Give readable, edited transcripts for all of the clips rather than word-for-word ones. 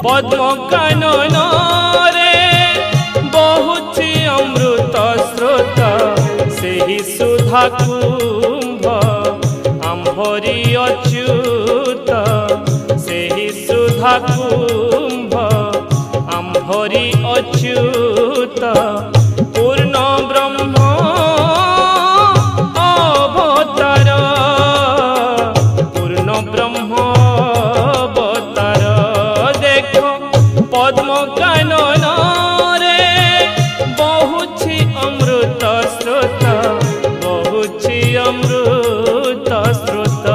पद्म कानन रे बहुछि अमृत स्रोत सेहि सुधा कुंभ आंभरी अच्युत सेहि सुधा कुंभ आंभरी अच्युत पूर्ण ब्रह्म अवतार पूर्ण ब्रह्म अवतार देख पद्म कानन रे बहुछि अमृत स्रोत बहुछि अमृत स्रोत।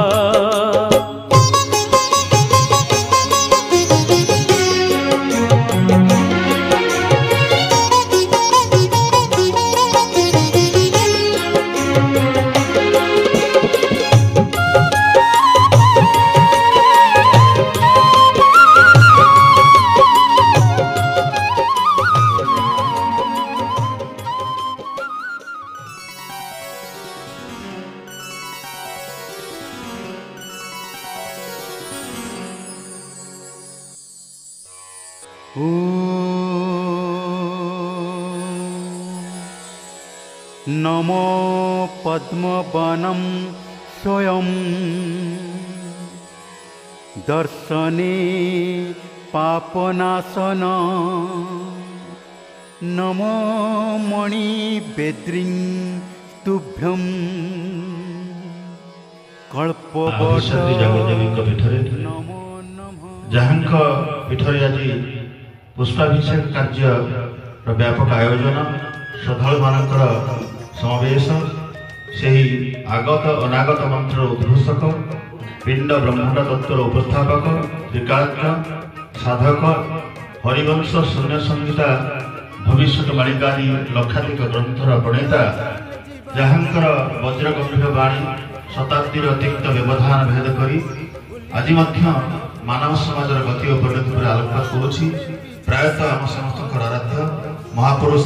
नमो पद्मवनं स्वयं दर्शने पापनाशन नमो मणिबेद्रीं तुभ्यं कल्पवट नमो नमः। जहाँक पीठरे आज पुष्पाभिषेक कार्य व्यापक आयोजन श्रद्धालु मानकर समावेश से आगत अनागत मंत्र उद्घोषक पिंड ब्रह्मांड तत्वर उपस्थापक त्रिकालज्ञ साधक हरिवंश शून्य संहिता भविष्य मालिकादि लक्षाधिक ग्रंथर प्रणेता जहाँकर वज्र गंभीर बाणी शताब्दी अतिरिक्त व्यवधान भेद करी आज मानव समाज गति और परिणति पर आलोकपात करुछि। प्रायतः आम समस्त आराध्य महापुरुष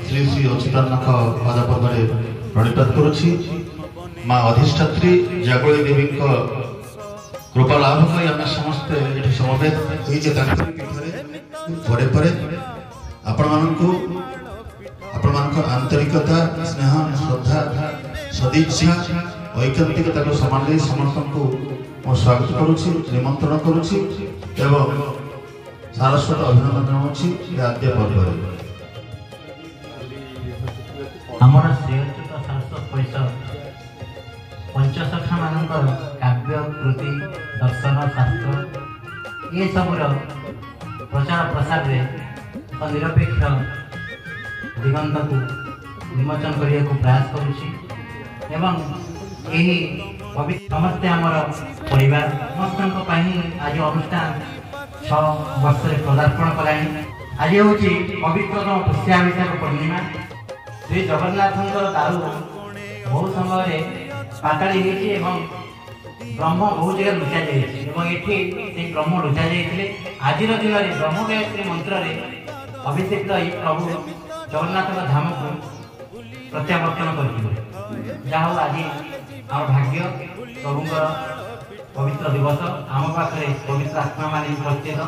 श्री श्री अच्युतानंद पदपद्मे प्रणिपात करुछि। माँ अधिष्ठात्री जागोली देवी कृपा लाभ कर आम समस्ते ये समवेत होइजे परे परे आपण आंतरिकता स्नेह श्रद्धा सदिच्छा ऐकांतिकता को सम्मान समस्त को मो स्वागत करुछि निमंत्रण करुछि एवं सारस्वत अभिनंदन जनाउछि आद्य पर्व आमर श्रीअच्युत सारस्वत परिषद पंचसखा मानकर काव्य कृति दर्शन शास्त्र ये सबुर प्रचार प्रसार में निरपेक्ष दिगंत को उन्मोचन करने को प्रयास करुछि एवं यही समस्ते आमर परिवार समस्त आज अनुष्ठान 6 वर्ष पदार्पण कलानी। आज हूँ पवित्रतम पुष्याभिषेक पूर्णिमा श्री जगन्नाथ दारू बहु समय पाताड़ी ब्रह्म बहुत जगह लुचा जाइए ब्रह्म लुचा जाते आज दिन में ब्रह्म गायत्री मंत्र अभिषेक प्रभु जगन्नाथ धाम को प्रत्यावर्तन कर जहाँ आज आम भाग्य प्रभुंर पवित्र दिवस आम पाखे पवित्र आत्मा मान उपस्थित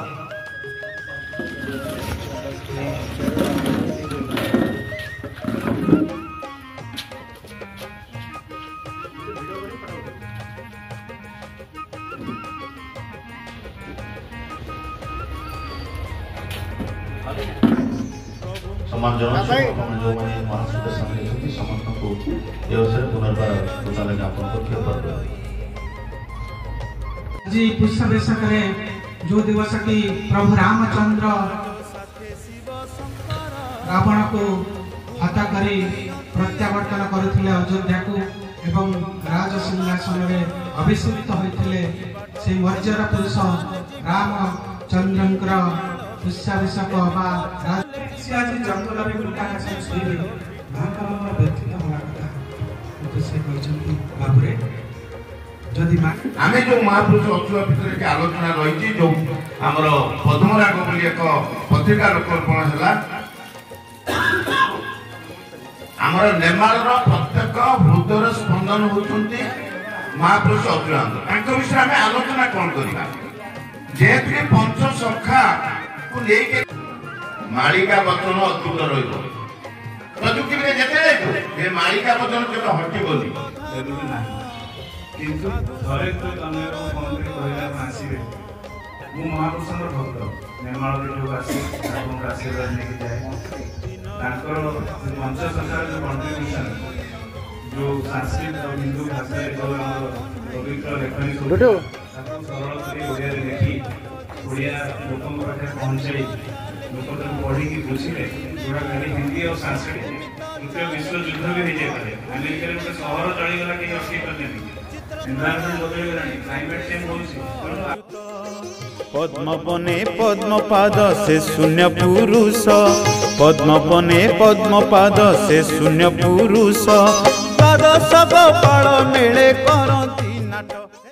सम्मान जो महासुद सामने समस्त को ये अवसर पुनर्बार बताने ज्ञापन को जी पुष्पाभिषेक जो दिवस की प्रभु रामचंद्र रावण को हत्या करी प्रत्यावर्तन करथिले अयोध्या को एवं राज सिंहासन में अभिषिक्त होइथिले से मर्यादा पुरुष रामचंद्रंकर पुष्पाभिषेक आज जंगल में गुटा छुई महाकाल व्यतीत होगा कथा से बाबुरे जदि आम जो महापुरुष अचुआ भितर के आलोचना रही जो आमर पद्मराग बोली एक पत्रिका लोकार्पण है आमर नेमाल प्रत्येक हृदय स्पंदन होती महापुरुष अचुआनंद विषय आम आलोचना कौन करवा जेहेतु पंच सखा लेके मालिका वचन अद्भुत रहिबो प्रजुक्ति में जेते ए मालिका वचन केबे हटिबोनी जरूरी नाही किंतु थरे तो तमे मंत्री कहला आसीबे मु महापुरुषर भक्त निर्माण जो आसी आपन आशीर्वाद लेके जाए तांकर मंच सरकार जो कंट्रीब्यूशन जो संस्कृत और हिंदू भाषा जो पवित्र लेखनी सरल तरी ओडिया लिखी ओडिया लोकों पाखे पहुंचाई लोक पढ़ी बुझे जोड़ा खाली हिंदी और संस्कृत तृतीय विश्व युद्ध भी हो जाए अमेरिका गोटे सहर चलीगला कहीं अटक पारे एनवायरमेंट बदलगलानी क्लाइमेट चेंज होउछि पद्मपने पद्मपाद से शून्य पुरुष पद्मपने पद्मपाद से शून्य पुरुष द्वादश गोपाल मेले करती